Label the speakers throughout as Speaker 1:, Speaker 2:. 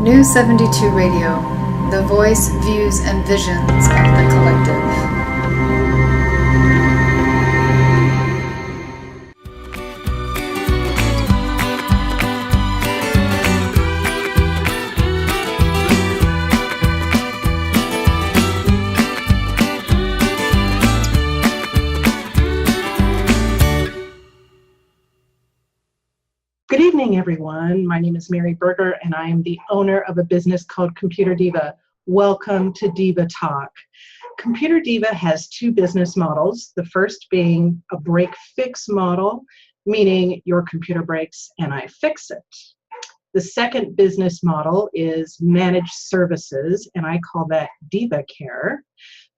Speaker 1: New 72 Radio, the voice, views, and visions of the collective.
Speaker 2: Good evening, everyone. My name is Mary Burger, and I am the owner of a business called ComputerDiva. Welcome to Diva Talk. ComputerDiva has two business models, the first being a break-fix model, meaning your computer breaks and I fix it. The second business model is managed services, and I call that Diva Care.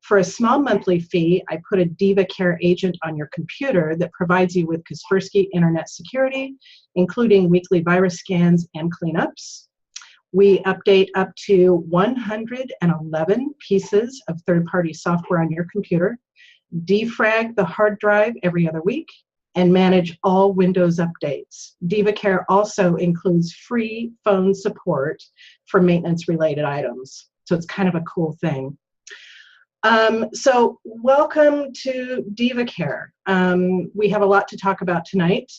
Speaker 2: For a small monthly fee, I put a Diva Care agent on your computer that provides you with Kaspersky internet security, including weekly virus scans and cleanups. We update up to 111 pieces of third-party software on your computer, defrag the hard drive every other week, and manage all Windows updates. Diva Care also includes free phone support for maintenance-related items. So it's kind of a cool thing. So welcome to Diva Care. We have a lot to talk about tonight.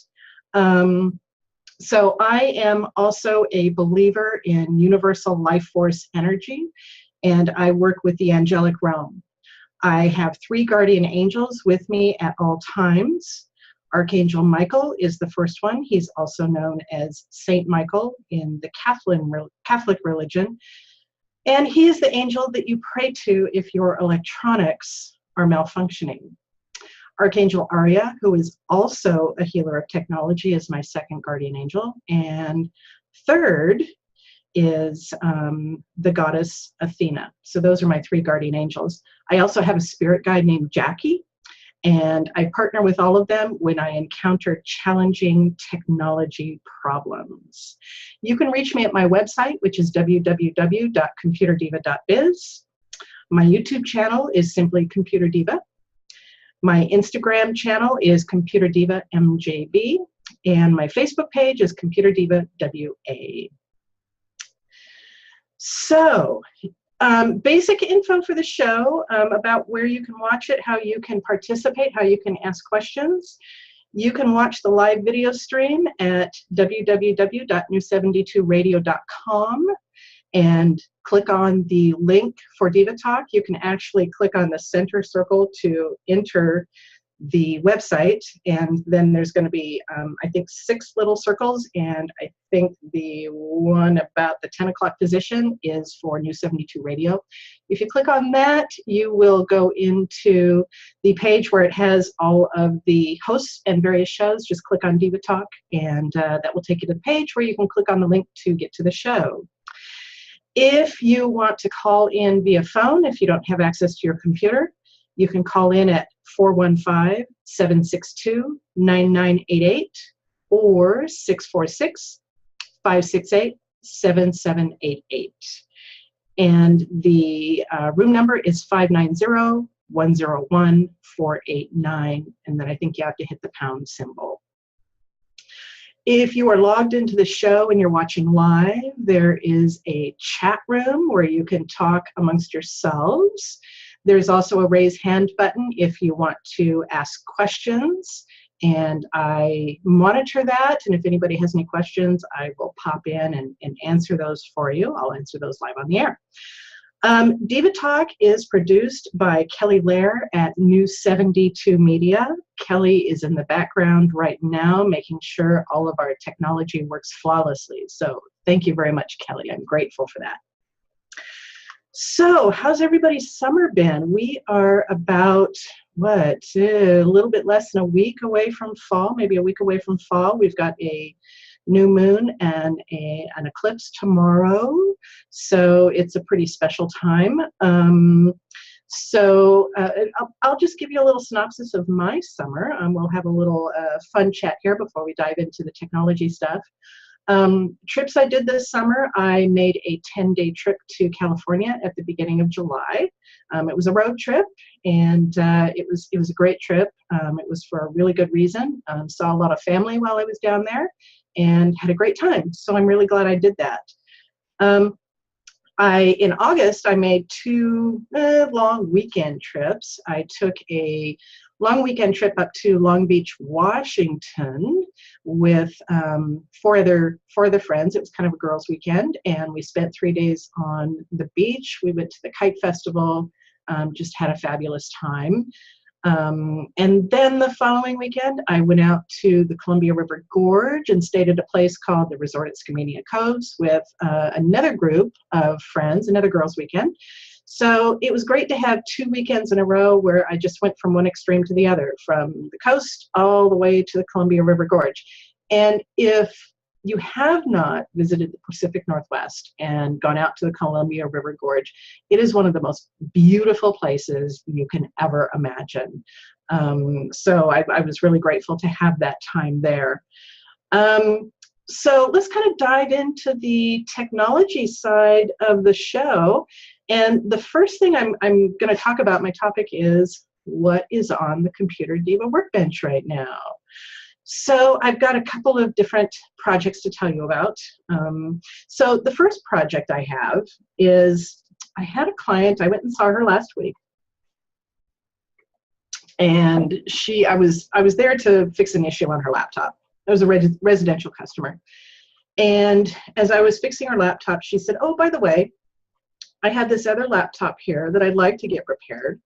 Speaker 2: So I am also a believer in universal life force energy, and I work with the angelic realm. I have 3 guardian angels with me at all times. Archangel Michael is the first one. He's also known as Saint Michael in the Catholic religion. And he is the angel that you pray to if your electronics are malfunctioning. Archangel Arya, who is also a healer of technology, is my second guardian angel. And third is the goddess Athena. So those are my 3 guardian angels. I also have a spirit guide named Jackie, and I partner with all of them when I encounter challenging technology problems. You can reach me at my website, which is www.computerdiva.biz. My YouTube channel is simply ComputerDiva. My Instagram channel is ComputerDivaMJB, and my Facebook page is ComputerDivaWA. So, basic info for the show about where you can watch it, how you can participate, how you can ask questions. You can watch the live video stream at www.new72radio.com and click on the link for Diva Talk. You can actually click on the center circle to enter the website, and then there's going to be, I think, 6 little circles, and I think the one about the 10 o'clock position is for New 72 Radio. If you click on that, you will go into the page where it has all of the hosts and various shows. Just click on Diva Talk, and that will take you to the page where you can click on the link to get to the show. If you want to call in via phone, if you don't have access to your computer, you can call in at 415-762-9988 or 646-568-7788. And the room number is 590-101-489. And then I think you have to hit the pound symbol. If you are logged into the show and you're watching live, there is a chat room where you can talk amongst yourselves. There's also a raise hand button if you want to ask questions, and I monitor that, and if anybody has any questions, I will pop in and answer those for you. I'll answer those live on the air. Diva Talk is produced by Kelly Lair at New 72 Media. Kelly is in the background right now making sure all of our technology works flawlessly. So thank you very much, Kelly. I'm grateful for that. So how's everybody's summer been? We are about, a little bit less than a week away from fall, maybe a week away from fall. We've got a new moon and an eclipse tomorrow, so it's a pretty special time. I'll just give you a little synopsis of my summer. We'll have a little fun chat here before we dive into the technology stuff. Trips I did this summer, I made a 10-day trip to California at the beginning of July. It was a road trip, and it was a great trip. It was for a really good reason. Saw a lot of family while I was down there and had a great time. So I'm really glad I did that. In August, I made two long weekend trips. I took a long weekend trip up to Long Beach, Washington with four other friends. It was kind of a girls' weekend, and we spent 3 days on the beach. We went to the kite festival, just had a fabulous time. And then the following weekend, I went out to the Columbia River Gorge and stayed at a place called the Resort at Skamania Coves with another group of friends, another girls' weekend. So it was great to have 2 weekends in a row where I just went from one extreme to the other, from the coast all the way to the Columbia River Gorge. And if you have not visited the Pacific Northwest and gone out to the Columbia River Gorge, it is one of the most beautiful places you can ever imagine. So I was really grateful to have that time there. So let's kind of dive into the technology side of the show. And the first thing I'm going to talk about, my topic is what is on the ComputerDiva Workbench right now. So I've got a couple of different projects to tell you about. So the first project I have is, I had a client, I went and saw her last week. And I was there to fix an issue on her laptop. I was a residential customer. And as I was fixing her laptop, she said, oh, by the way, I had this other laptop here that I'd like to get repaired.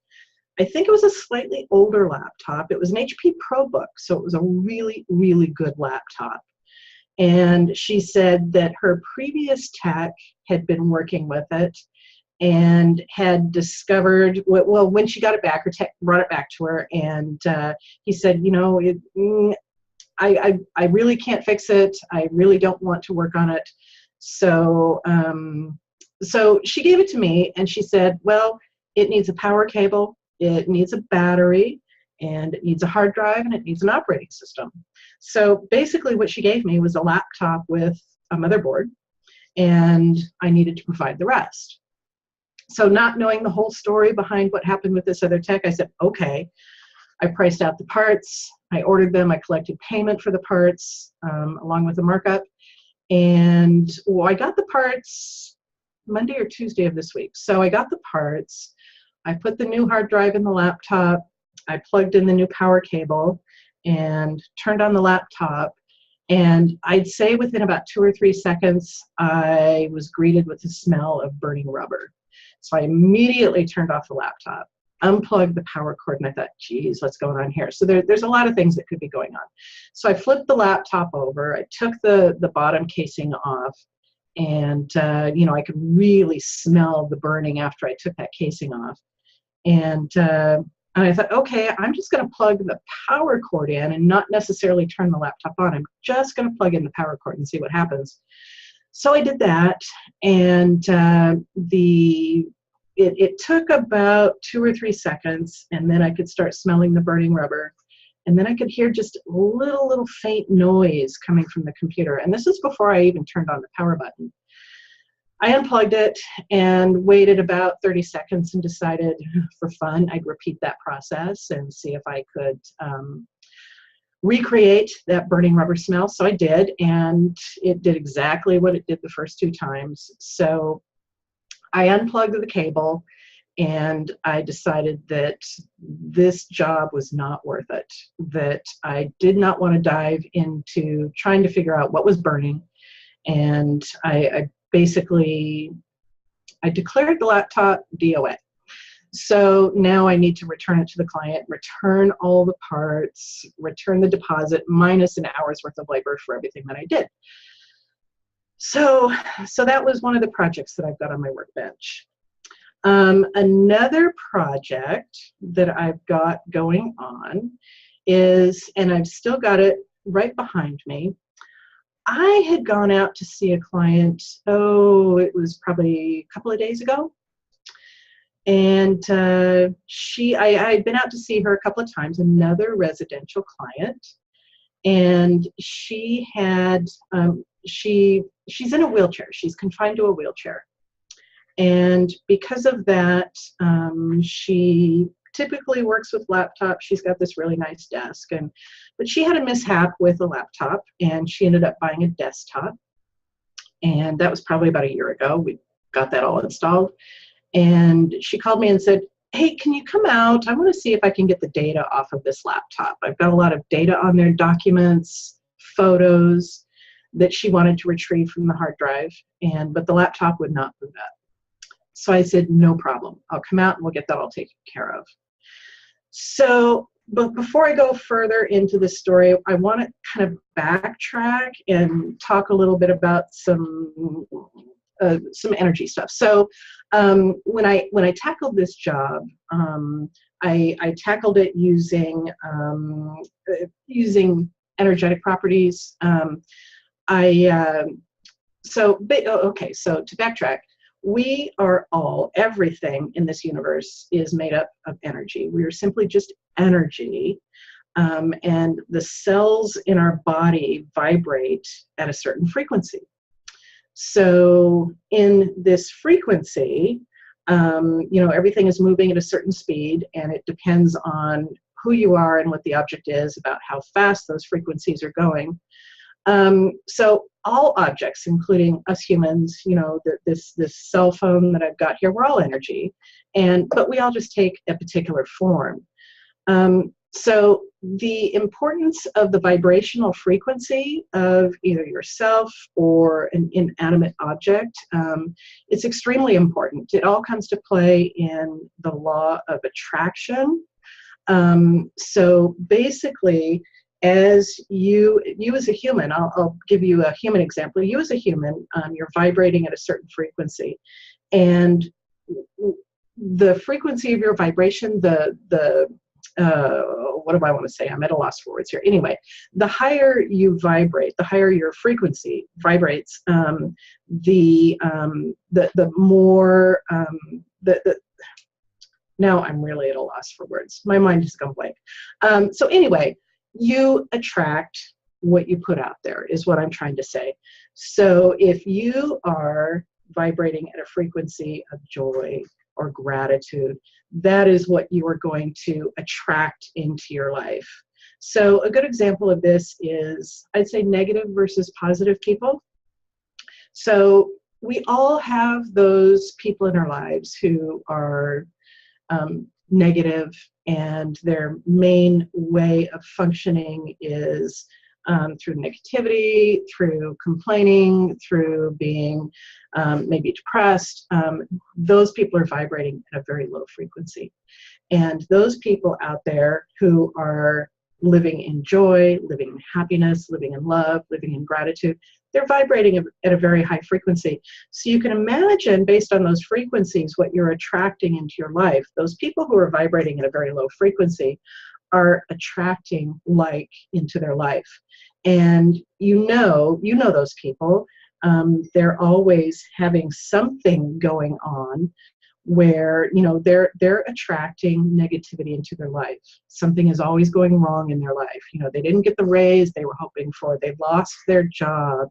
Speaker 2: I think it was a slightly older laptop. It was an HP ProBook, so it was a really, really good laptop. And she said that her previous tech had been working with it and had discovered, well, when she got it back, her tech brought it back to her, and he said, you know, I really can't fix it. I really don't want to work on it. So, so she gave it to me, and she said, well, it needs a power cable, it needs a battery, and it needs a hard drive, and it needs an operating system. So basically what she gave me was a laptop with a motherboard, and I needed to provide the rest. So not knowing the whole story behind what happened with this other tech, I said, okay. I priced out the parts, I ordered them, I collected payment for the parts, along with the markup. And well, I got the parts Monday or Tuesday of this week. So I got the parts, I put the new hard drive in the laptop, I plugged in the new power cable and turned on the laptop. And I'd say within about 2 or 3 seconds, I was greeted with the smell of burning rubber. So I immediately turned off the laptop, unplugged the power cord, and I thought, geez, what's going on here? So there's a lot of things that could be going on. So I flipped the laptop over, I took the bottom casing off, and you know, I could really smell the burning after I took that casing off. And I thought, okay, I'm just going to plug the power cord in and not necessarily turn the laptop on. I'm just going to plug in the power cord and see what happens. So I did that, and it took about 2 or 3 seconds, and then I could start smelling the burning rubber. And then I could hear just a little faint noise coming from the computer. And this is before I even turned on the power button. I unplugged it and waited about 30 seconds and decided for fun I'd repeat that process and see if I could recreate that burning rubber smell. So I did, and it did exactly what it did the first 2 times. So I unplugged the cable, and I decided that this job was not worth it, that I did not want to dive into trying to figure out what was burning. And I basically declared the laptop DOA. So now I need to return it to the client, return all the parts, return the deposit, minus an hour's worth of labor for everything that I did. So that was one of the projects that I've got on my workbench. Another project that I've got going on is, and I've still got it right behind me, I had gone out to see a client, it was probably a couple of days ago. And I had been out to see her a couple of times, another residential client. And she had, she's in a wheelchair. She's confined to a wheelchair. And because of that, she typically works with laptops. She's got this really nice desk, but she had a mishap with a laptop, and she ended up buying a desktop. And that was probably about a year ago. We got that all installed. And she called me and said, hey, can you come out? I want to see if I can get the data off of this laptop. I've got a lot of data on there, documents, photos that she wanted to retrieve from the hard drive, but the laptop would not boot up. So I said, no problem. I'll come out and we'll get that all taken care of. So, but before I go further into the story, I want to kind of backtrack and talk a little bit about some energy stuff. So when I tackled this job, I tackled it using energetic properties. So to backtrack, we are all, everything in this universe is made up of energy. We are simply just energy. And the cells in our body vibrate at a certain frequency. So in this frequency, everything is moving at a certain speed, and it depends on who you are and what the object is about how fast those frequencies are going. So all objects, including us humans, this cell phone that I've got here, we're all energy, but we all just take a particular form. So the importance of the vibrational frequency of either yourself or an inanimate object, it's extremely important. It all comes to play in the law of attraction. So basically, as you as a human, I'll give you a human example. You as a human, you're vibrating at a certain frequency, and the frequency of your vibration, what do I want to say? I'm at a loss for words here. Anyway, the higher you vibrate, the higher your frequency vibrates, the more now I'm really at a loss for words. My mind just gone blank. So anyway, you attract what you put out there is what I'm trying to say. So if you are vibrating at a frequency of joy or gratitude, that is what you are going to attract into your life. So a good example of this is, I'd say, negative versus positive people. So we all have those people in our lives who are negative, and their main way of functioning is through negativity, through complaining, through being maybe depressed. Those people are vibrating at a very low frequency. And those people out there who are living in joy, living in happiness, living in love, living in gratitude, they're vibrating at a very high frequency. So you can imagine, based on those frequencies, what you're attracting into your life. Those people who are vibrating at a very low frequency are attracting like into their life. And you know those people. They're always having something going on where they're attracting negativity into their life. Something is always going wrong in their life. They didn't get the raise they were hoping for. They lost their job.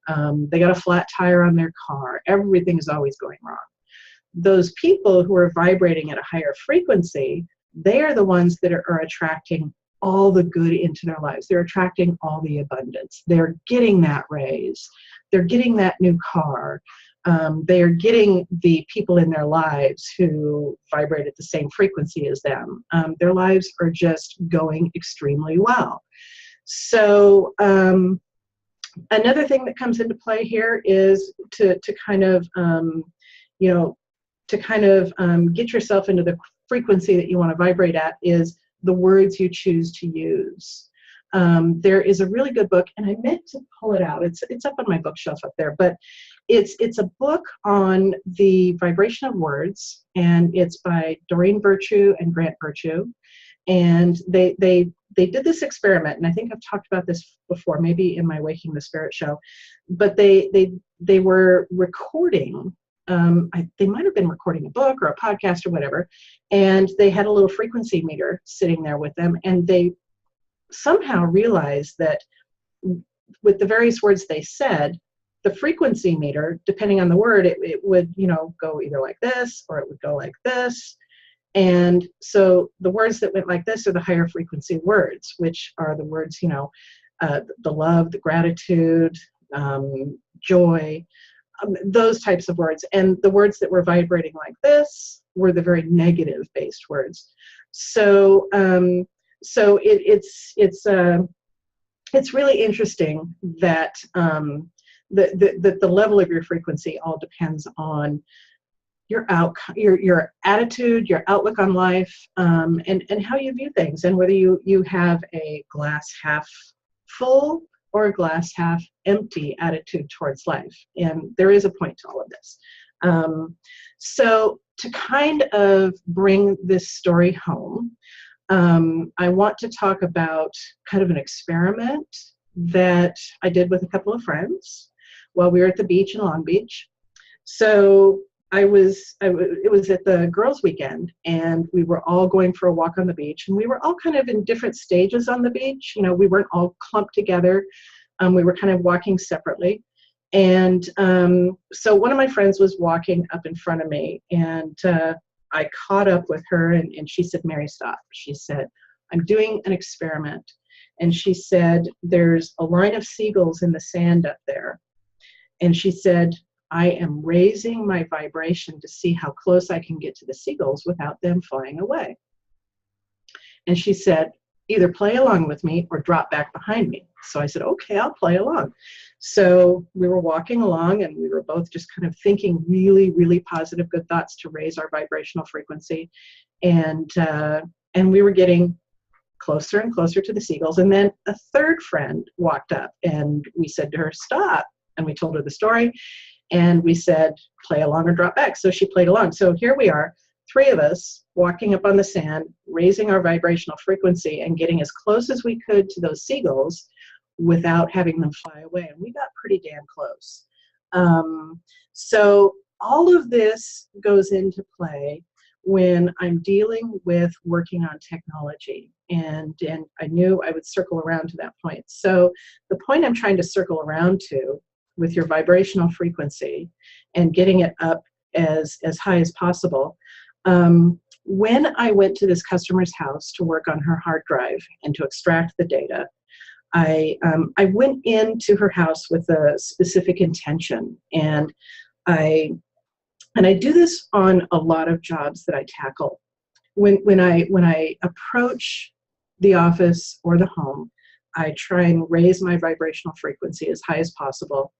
Speaker 2: They got a flat tire on their car. Everything is always going wrong. Those people who are vibrating at a higher frequency, they are the ones that are attracting all the good into their lives. They're attracting all the abundance. They're getting that raise. They're getting that new car. They are getting the people in their lives who vibrate at the same frequency as them. Their lives are just going extremely well. So another thing that comes into play here is to kind of get yourself into the frequency that you want to vibrate at is the words you choose to use. There is a really good book, and I meant to pull it out. It's up on my bookshelf up there, but it's a book on the vibration of words, and it's by Doreen Virtue and Grant Virtue. And they did this experiment, and I think I've talked about this before, maybe in my Waking the Spirit show, but they were recording. They might have been recording a book or a podcast or whatever, and they had a little frequency meter sitting there with them, and they somehow realized that with the various words they said, the frequency meter, depending on the word, it would go either like this or it would go like this. And so the words that went like this are the higher frequency words, which are the words, the love, the gratitude, joy. those types of words. And the words that were vibrating like this were the very negative based words. So it's really interesting that the level of your frequency all depends on your attitude, your outlook on life, and how you view things, and whether you have a glass half full or a glass half empty attitude towards life. And there is a point to all of this. So to kind of bring this story home, I want to talk about kind of an experiment that I did with a couple of friends while we were at the beach in Long Beach. So it was at the girls' weekend, and we were all going for a walk on the beach, and we were all kind of in different stages on the beach. You know, we weren't all clumped together. We were kind of walking separately. And so one of my friends was walking up in front of me, and I caught up with her, and she said, "Mary, stop." She said, "I'm doing an experiment." And she said, "There's a line of seagulls in the sand up there." And she said, "I am raising my vibration to see how close I can get to the seagulls without them flying away." And she said, "Either play along with me or drop back behind me." So I said, "Okay, I'll play along." So we were walking along, and we were both just kind of thinking really, really positive, good thoughts to raise our vibrational frequency. And we were getting closer and closer to the seagulls. And then a third friend walked up, and we said to her, "Stop." And we told her the story, and we said, "Play along or drop back." So she played along. So here we are, three of us walking up on the sand, raising our vibrational frequency and getting as close as we could to those seagulls without having them fly away. And we got pretty damn close. So all of this goes into play when I'm dealing with working on technology. And I knew I would circle around to that point. So the point I'm trying to circle around to with your vibrational frequency and getting it up as high as possible. When I went to this customer's house to work on her hard drive and to extract the data, I went into her house with a specific intention, and I do this on a lot of jobs that I tackle. When I approach the office or the home, I try and raise my vibrational frequency as high as possible.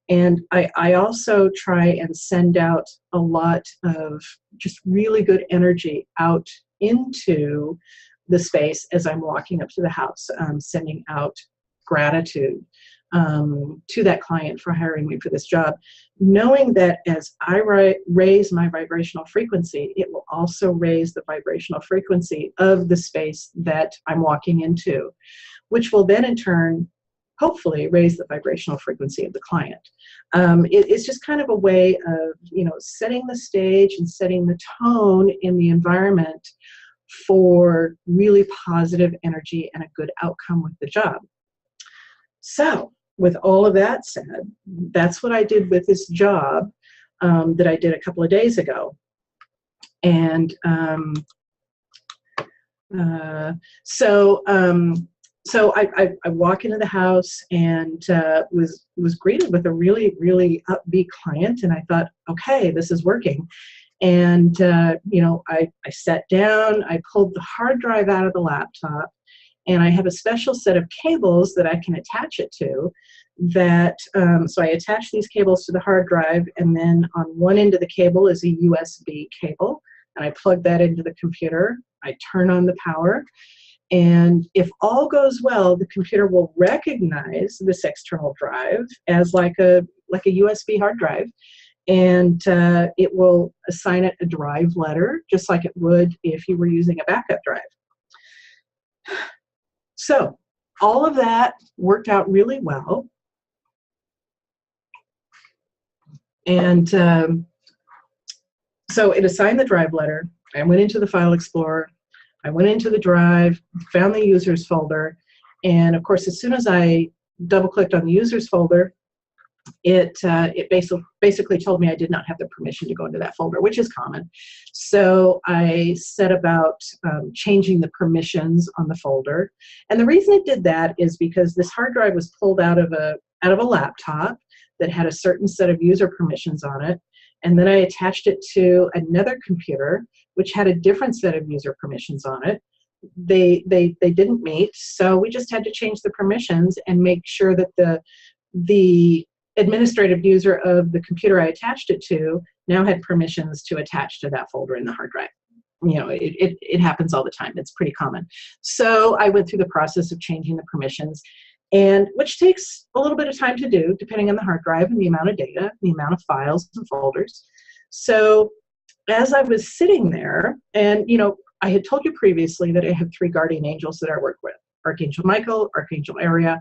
Speaker 2: And I also try and send out a lot of just really good energy out into the space as I'm walking up to the house, sending out gratitude to that client for hiring me for this job, knowing that as I raise my vibrational frequency, it will also raise the vibrational frequency of the space that I'm walking into, which will then in turn hopefully raise the vibrational frequency of the client. It's just kind of a way of, setting the stage and setting the tone in the environment for really positive energy and a good outcome with the job. So with all of that said, that's what I did with this job that I did a couple of days ago. And so I walk into the house and was greeted with a really, really upbeat client, and I thought, okay, this is working. And I sat down, I pulled the hard drive out of the laptop, and I have a special set of cables that I can attach it to. So I attach these cables to the hard drive, and then on one end of the cable is a USB cable, and I plug that into the computer. I turn on the power. And if all goes well, the computer will recognize this external drive as like a USB hard drive, and it will assign it a drive letter, just like it would if you were using a backup drive. So all of that worked out really well. And so it assigned the drive letter. I went into the File Explorer. I went into the drive, found the users folder, and of course, as soon as I double-clicked on the users folder, it basically told me I did not have the permission to go into that folder, which is common. So I set about changing the permissions on the folder, and the reason it did that is because this hard drive was pulled out of a laptop that had a certain set of user permissions on it. And then I attached it to another computer, which had a different set of user permissions on it. They didn't meet, so we just had to change the permissions and make sure that the administrative user of the computer I attached it to now had permissions to attach to that folder in the hard drive. It happens all the time. It's pretty common. So I went through the process of changing the permissions, and which takes a little bit of time to do, depending on the hard drive and the amount of data, the amount of files and folders. So as I was sitting there, and I had told you previously that I have 3 guardian angels that I work with: Archangel Michael, Archangel Ariel,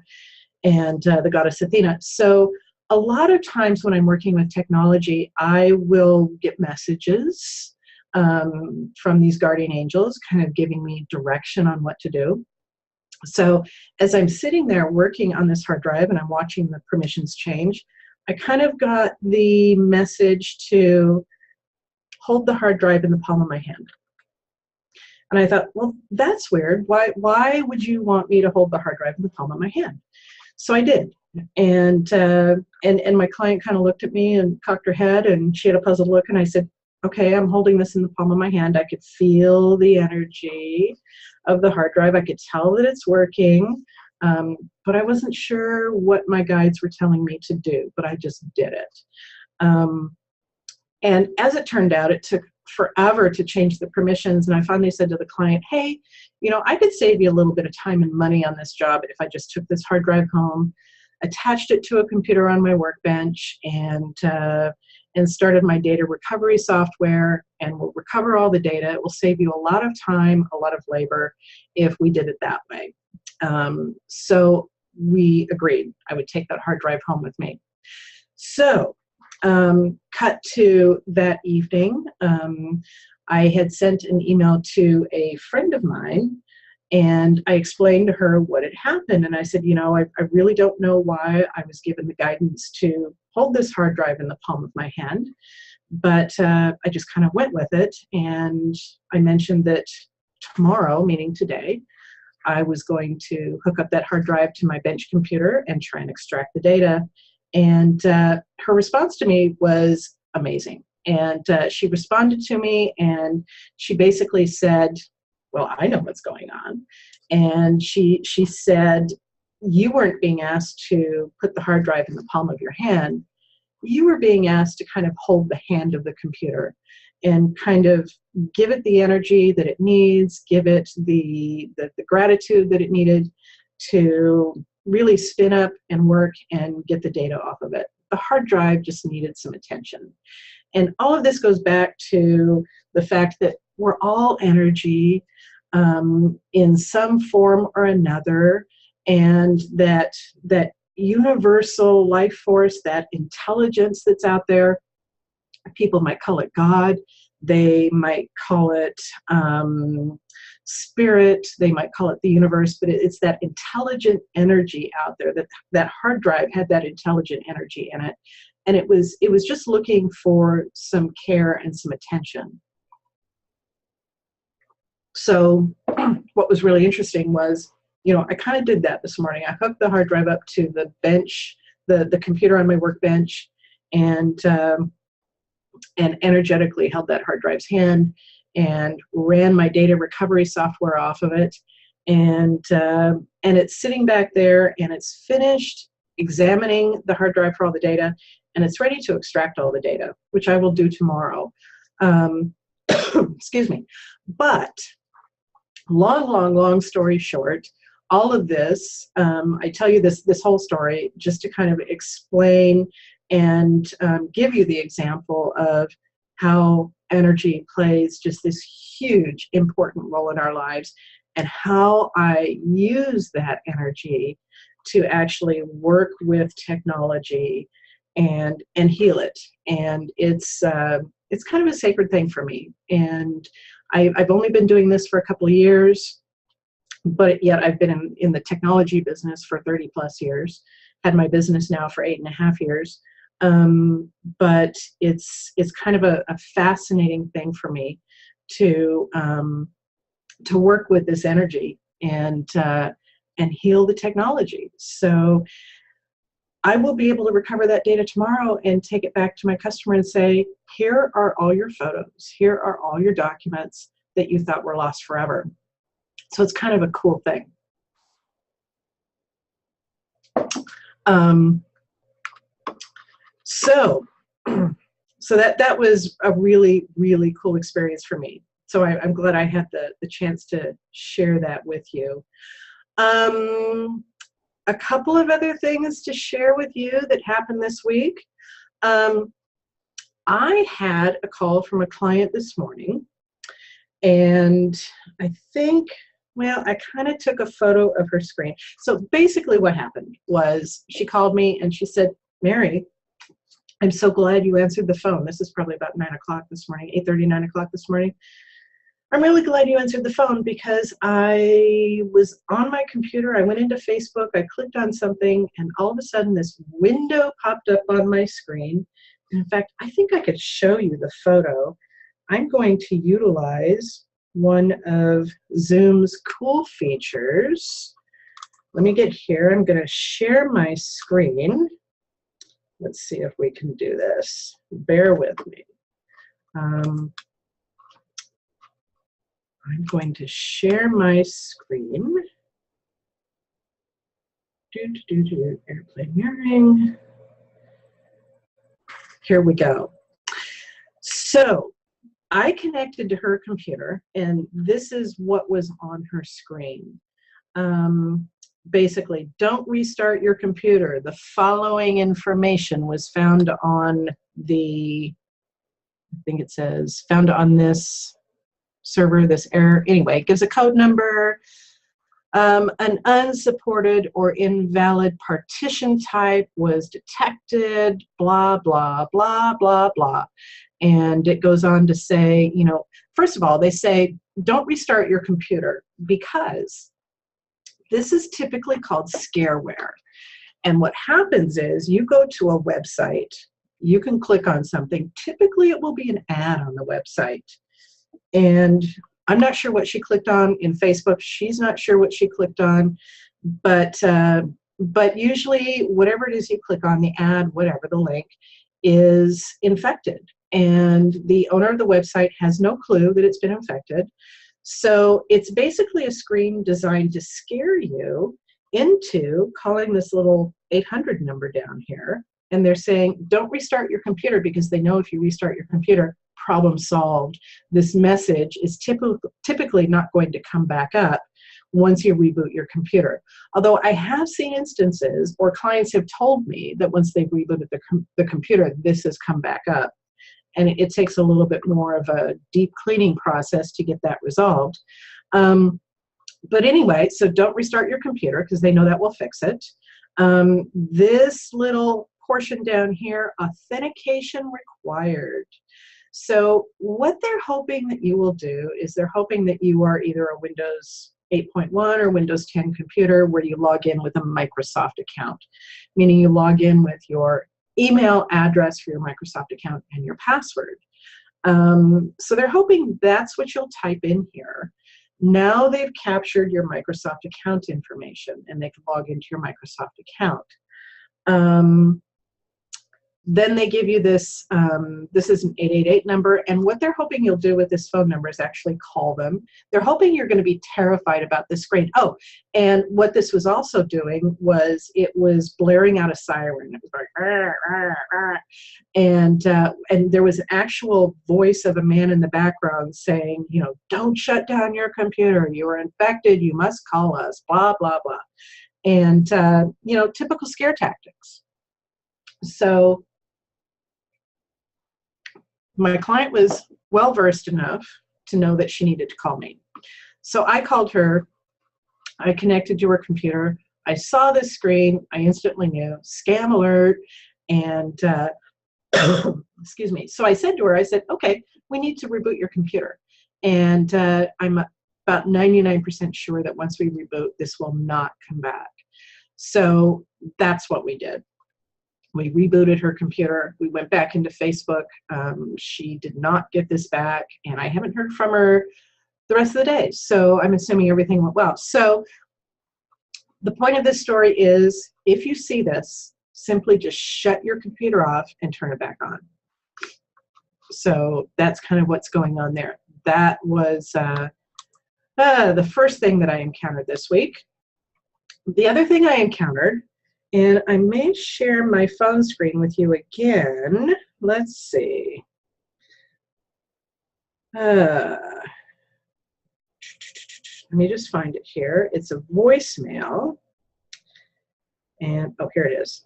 Speaker 2: and the goddess Athena. So a lot of times when I'm working with technology, I will get messages from these guardian angels, kind of giving me direction on what to do. So as I'm sitting there working on this hard drive and I'm watching the permissions change, I kind of got the message to hold the hard drive in the palm of my hand. And I thought, well, that's weird. Why would you want me to hold the hard drive in the palm of my hand? So I did. And my client kind of looked at me and cocked her head, and she had a puzzled look, and I said, okay, I'm holding this in the palm of my hand. I could feel the energy of the hard drive. I could tell that it's working, but I wasn't sure what my guides were telling me to do, but I just did it. And as it turned out, it took forever to change the permissions, and I finally said to the client, hey, I could save you a little bit of time and money on this job if I just took this hard drive home, attached it to a computer on my workbench, and started my data recovery software, and we'll recover all the data. It will save you a lot of time, a lot of labor if we did it that way. So we agreed I would take that hard drive home with me. So cut to that evening, I had sent an email to a friend of mine, and I explained to her what had happened. And I said, I really don't know why I was given the guidance to hold this hard drive in the palm of my hand, but I just kind of went with it. And I mentioned that tomorrow, meaning today, I was going to hook up that hard drive to my bench computer and try and extract the data. And her response to me was amazing. And she responded to me, and she basically said, well, I know what's going on. And she said, you weren't being asked to put the hard drive in the palm of your hand. You were being asked to kind of hold the hand of the computer and kind of give it the energy that it needs, give it the gratitude that it needed to really spin up and work and get the data off of it. The hard drive just needed some attention. And all of this goes back to the fact that we're all energy in some form or another, and that universal life force, that intelligence that's out there, people might call it God, they might call it spirit, they might call it the universe, but it's that intelligent energy out there. That hard drive had that intelligent energy in it, and it was just looking for some care and some attention. So what was really interesting was, I kind of did that this morning. I hooked the hard drive up to the bench, the computer on my workbench, and energetically held that hard drive's hand and ran my data recovery software off of it. And it's sitting back there, and it's finished examining the hard drive for all the data, and it's ready to extract all the data, which I will do tomorrow. Excuse me. But long story short, all of this, I tell you this whole story just to kind of explain and give you the example of how energy plays just this huge, important role in our lives, and how I use that energy to actually work with technology and heal it. And it's kind of a sacred thing for me. And I've only been doing this for a couple of years, but yet I've been in the technology business for 30 plus years, had my business now for 8.5 years. But it's kind of a fascinating thing for me to work with this energy and heal the technology. So I will be able to recover that data tomorrow and take it back to my customer and say, here are all your photos. Here are all your documents that you thought were lost forever. So it's kind of a cool thing. So that was a really, really cool experience for me. So I'm glad I had the chance to share that with you. A couple of other things to share with you that happened this week. I had a call from a client this morning, and I think, well, I kind of took a photo of her screen. So basically what happened was she called me and she said, Mary, I'm so glad you answered the phone. This is probably about 9 o'clock this morning, 8:30, 9 o'clock this morning. I'm really glad you answered the phone because I was on my computer. I went into Facebook, I clicked on something, and all of a sudden this window popped up on my screen. And in fact, I think I could show you the photo. I'm going to utilize one of Zoom's cool features. Let me get here. I'm going to share my screen. Let's see if we can do this. Bear with me. I'm going to share my screen. Airplane mirroring. Here we go. So I connected to her computer, and this is what was on her screen. Basically, don't restart your computer. The following information was found on the, I think it says, found on this server, this error. Anyway, it gives a code number, an unsupported or invalid partition type was detected, blah, blah, blah, blah, blah. And it goes on to say, you know, first of all, they say, don't restart your computer because this is typically called scareware. And what happens is you go to a website, you can click on something. Typically, it will be an ad on the website. And I'm not sure what she clicked on in Facebook. She's not sure what she clicked on. But usually, whatever it is you click on, the ad, whatever, the link, is infected. And the owner of the website has no clue that it's been infected. So it's basically a screen designed to scare you into calling this little 800 number down here. And they're saying, don't restart your computer because they know if you restart your computer, problem solved. This message is typically not going to come back up once you reboot your computer. Although I have seen instances, or clients have told me that once they've rebooted the computer, this has come back up. And it takes a little bit more of a deep cleaning process to get that resolved. But anyway, so don't restart your computer because they know that will fix it. This little portion down here, authentication required. So what they're hoping that you will do is they're hoping that you are either a Windows 8.1 or Windows 10 computer where you log in with a Microsoft account, meaning you log in with your email address for your Microsoft account and your password. So they're hoping that's what you'll type in here. Now they've captured your Microsoft account information and they can log into your Microsoft account. Then they give you this, this is an 888 number, and what they're hoping you'll do with this phone number is actually call them. They're hoping you're going to be terrified about this screen. Oh, and what this was also doing was it was blaring out a siren. It was like, arr, arr, arr. And there was an actual voice of a man in the background saying, you know, don't shut down your computer. You are infected. You must call us, blah, blah, blah. And, you know, typical scare tactics. So my client was well-versed enough to know that she needed to call me. So I called her, I connected to her computer, I saw this screen, I instantly knew, scam alert, and excuse me. So I said to her, I said, okay, we need to reboot your computer. And I'm about 99% sure that once we reboot, this will not come back. So that's what we did. We rebooted her computer. We went back into Facebook. She did not get this back, and I haven't heard from her the rest of the day. So I'm assuming everything went well. So the point of this story is, if you see this, simply just shut your computer off and turn it back on. So that's kind of what's going on there. That was the first thing that I encountered this week. The other thing I encountered, and I may share my phone screen with you again. Let's see. Let me just find it here. It's a voicemail. And, oh, here it is.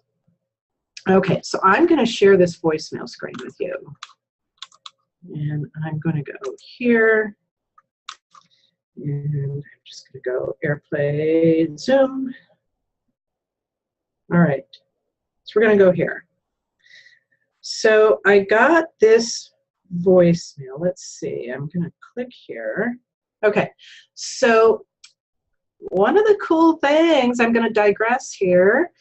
Speaker 2: Okay, so I'm going to share this voicemail screen with you. And I'm going to go here. And I'm just going to go AirPlay, Zoom. All right, so we're going to go here. So I got this voicemail. Let's see, I'm going to click here. Okay, so one of the cool things, I'm going to digress here,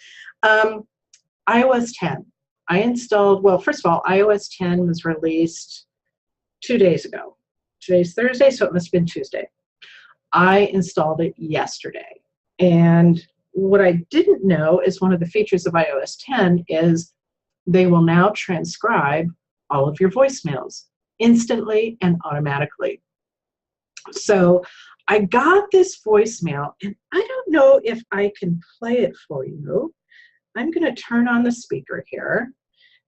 Speaker 2: iOS 10. I installed, well, first of all, iOS 10 was released 2 days ago. Today's Thursday, so it must have been Tuesday. I installed it yesterday. And what I didn't know is one of the features of iOS 10 is they will now transcribe all of your voicemails instantly and automatically. So I got this voicemail, and I don't know if I can play it for you. I'm going to turn on the speaker here,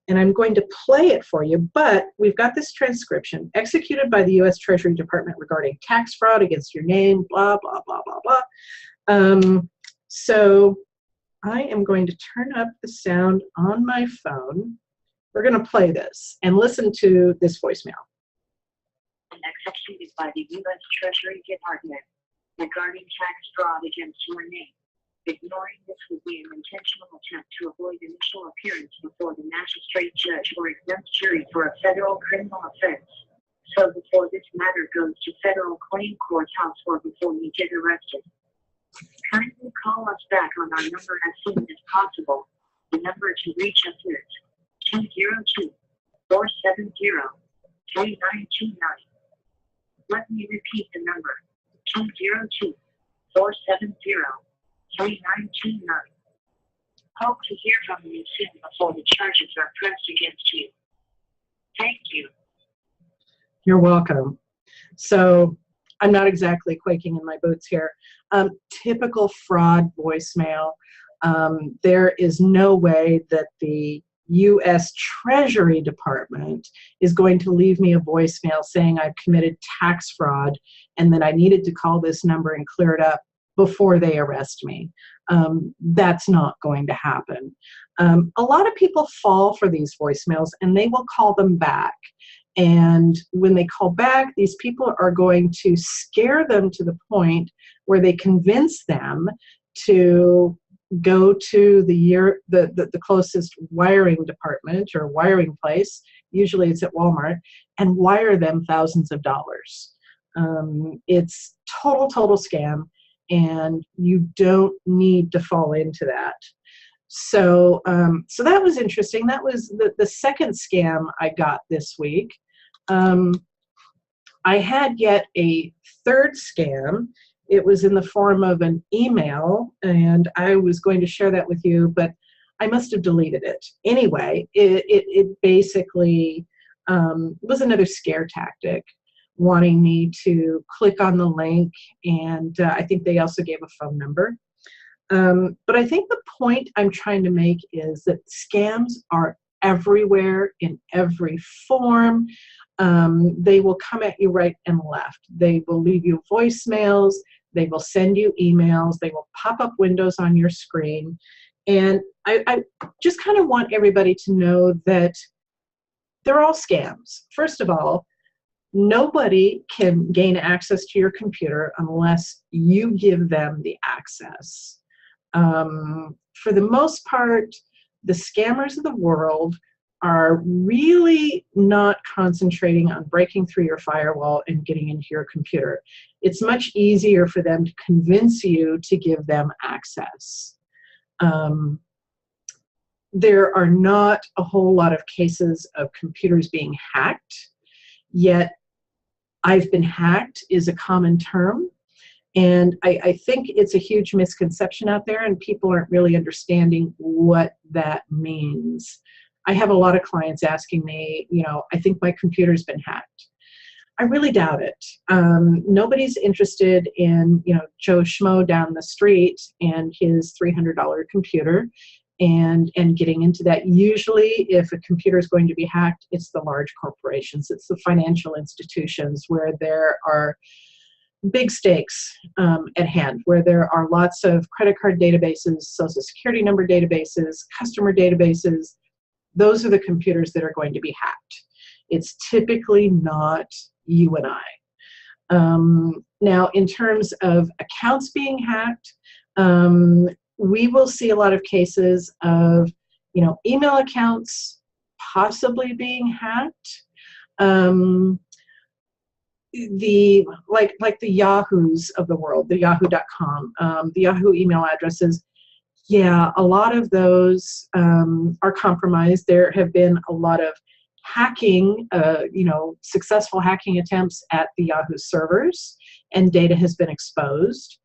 Speaker 2: and I'm going to play it for you, but we've got this transcription executed by the U.S. Treasury Department regarding tax fraud against your name, blah, blah, blah, blah, blah. So I am going to turn up the sound on my phone. We're going to play this and listen to this voicemail.
Speaker 3: Executed by the U.S. Treasury Department regarding tax fraud against your name. Ignoring this would be an intentional attempt to avoid initial appearance before the magistrate judge or exempt jury for a federal criminal offense. So before this matter goes to federal claim courthouse or before you get arrested, kindly call us back on our number as soon as possible. The number to reach us is 202-470-3929. Let me repeat the number, 202-470-3929. Hope to hear from you soon before the charges are pressed against you. Thank you.
Speaker 2: You're welcome. So I'm not exactly quaking in my boots here. Typical fraud voicemail. There is no way that the U.S. Treasury Department is going to leave me a voicemail saying I've committed tax fraud and that I needed to call this number and clear it up before they arrest me. That's not going to happen. A lot of people fall for these voicemails and they will call them back. And when they call back, these people are going to scare them to the point where they convince them to go to the closest wiring department or wiring place, usually it's at Walmart, and wire them thousands of dollars. It's total scam, and you don't need to fall into that. So so that was interesting. That was the second scam I got this week. I had yet a third scam. It was in the form of an email, and I was going to share that with you, but I must have deleted it. Anyway, it basically was another scare tactic, wanting me to click on the link, and I think they also gave a phone number. But I think the point I'm trying to make is that scams are everywhere in every form. They will come at you right and left. They will leave you voicemails. They will send you emails. They will pop up windows on your screen. And I just kind of want everybody to know that they're all scams. First of all, nobody can gain access to your computer unless you give them the access. For the most part, the scammers of the world are really not concentrating on breaking through your firewall and getting into your computer. It's much easier for them to convince you to give them access. There are not a whole lot of cases of computers being hacked, yet I've been hacked is a common term. And I think it's a huge misconception out there, and people aren't really understanding what that means. I have a lot of clients asking me, I think my computer's been hacked. I really doubt it. Nobody's interested in, Joe Schmo down the street and his $300 computer and getting into that. Usually, if a computer is going to be hacked, it's the large corporations, it's the financial institutions where there are big stakes at hand, where there are lots of credit card databases, social security number databases, customer databases. Those are the computers that are going to be hacked. It's typically not you and I. Now, in terms of accounts being hacked, we will see a lot of cases of, email accounts possibly being hacked. Like the Yahoos of the world, the yahoo.com, the Yahoo email addresses. Yeah, a lot of those are compromised. There have been a lot of hacking, successful hacking attempts at the Yahoo servers, and data has been exposed,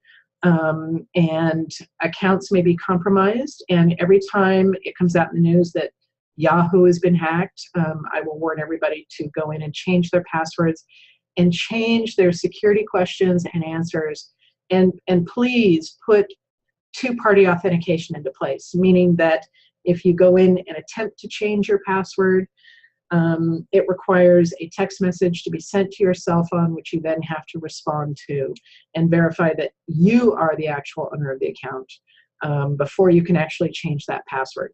Speaker 2: and accounts may be compromised. And every time it comes out in the news that Yahoo has been hacked, I will warn everybody to go in and change their passwords and change their security questions and answers, and please put two-party authentication into place, meaning that if you go in and attempt to change your password, it requires a text message to be sent to your cell phone, which you then have to respond to and verify that you are the actual owner of the account before you can actually change that password.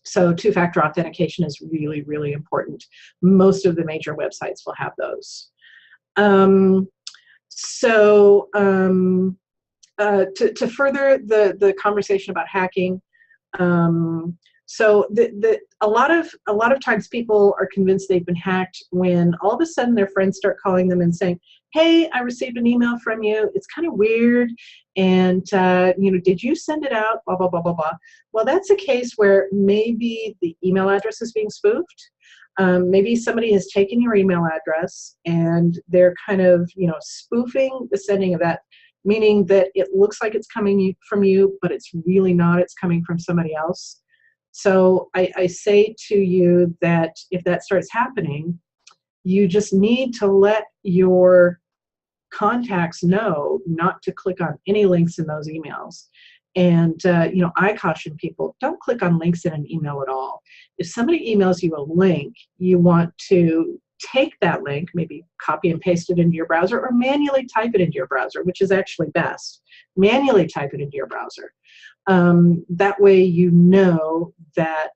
Speaker 2: So two-factor authentication is really, really important. Most of the major websites will have those. To further the conversation about hacking, so a lot of times people are convinced they've been hacked when all of a sudden their friends start calling them and saying, "Hey, I received an email from you. It's kind of weird, and did you send it out? Blah blah blah blah blah." Well, that's a case where maybe the email address is being spoofed. Maybe somebody has taken your email address and they're kind of, spoofing the sending of that, meaning that it looks like it's coming from you, but it's really not. It's coming from somebody else. So I say to you that if that starts happening, you just need to let your contacts know not to click on any links in those emails. And, I caution people, don't click on links in an email at all. If somebody emails you a link, you want to take that link, maybe copy and paste it into your browser, or manually type it into your browser, which is actually best. Manually type it into your browser. That way that,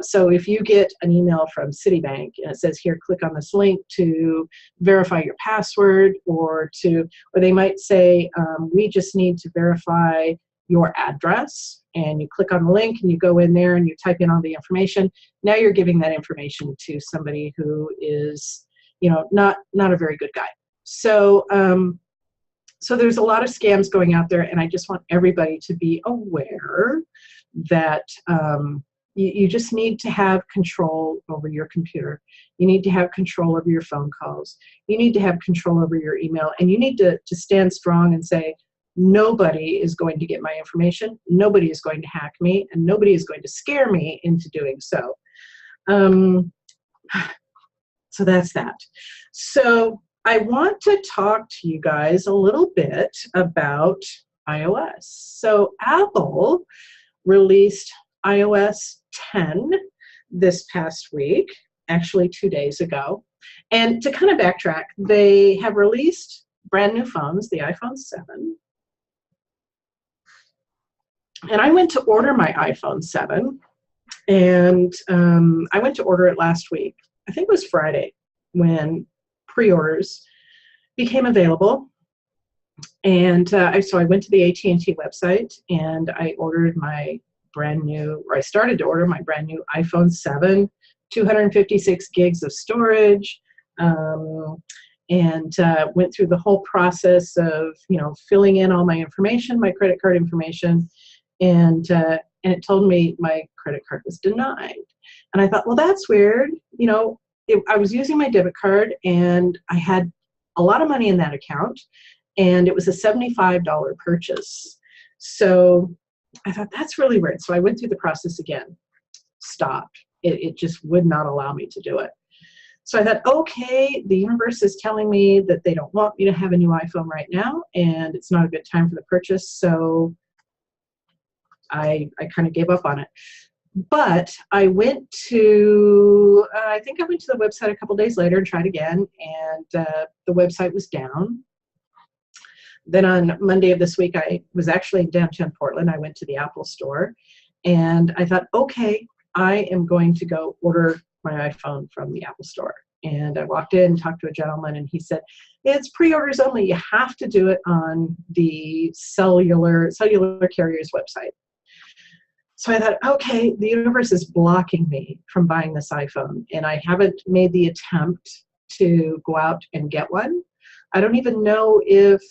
Speaker 2: so if you get an email from Citibank and it says, here, click on this link to verify your password, or they might say, we just need to verify your address, and you click on the link and you go in there and you type in all the information. Now you're giving that information to somebody who is, not a very good guy. So there's a lot of scams going out there, and I just want everybody to be aware that you just need to have control over your computer. You need to have control over your phone calls. You need to have control over your email, and you need to stand strong and say, nobody is going to get my information, nobody is going to hack me, and nobody is going to scare me into doing so. So that's that. So I want to talk to you guys a little bit about iOS. So Apple released iOS 10 this past week, actually 2 days ago. And to kind of backtrack, they have released brand new phones, the iPhone 7. And I went to order my iPhone 7, and I went to order it last week. I think it was Friday when pre-orders became available. And so I went to the AT&T website and I ordered my I started to order my brand new iPhone 7, 256 gigs of storage, and went through the whole process of, filling in all my information, my credit card information, and it told me my credit card was denied. And I thought, well, that's weird. I was using my debit card and I had a lot of money in that account, and it was a $75 purchase. So I thought, that's really weird. So I went through the process again, stopped. It just would not allow me to do it. So I thought, okay, the universe is telling me that they don't want me to have a new iPhone right now, and it's not a good time for the purchase. So I kind of gave up on it. But I went to, I think I went to the website a couple days later and tried again, and the website was down. Then on Monday of this week, I was actually in downtown Portland. I went to the Apple store, and I thought, okay, I am going to go order my iPhone from the Apple store. And I walked in and talked to a gentleman, and he said, it's pre-orders only. You have to do it on the cellular carrier's website. So I thought, okay, the universe is blocking me from buying this iPhone, and I haven't made the attempt to go out and get one. I don't even know if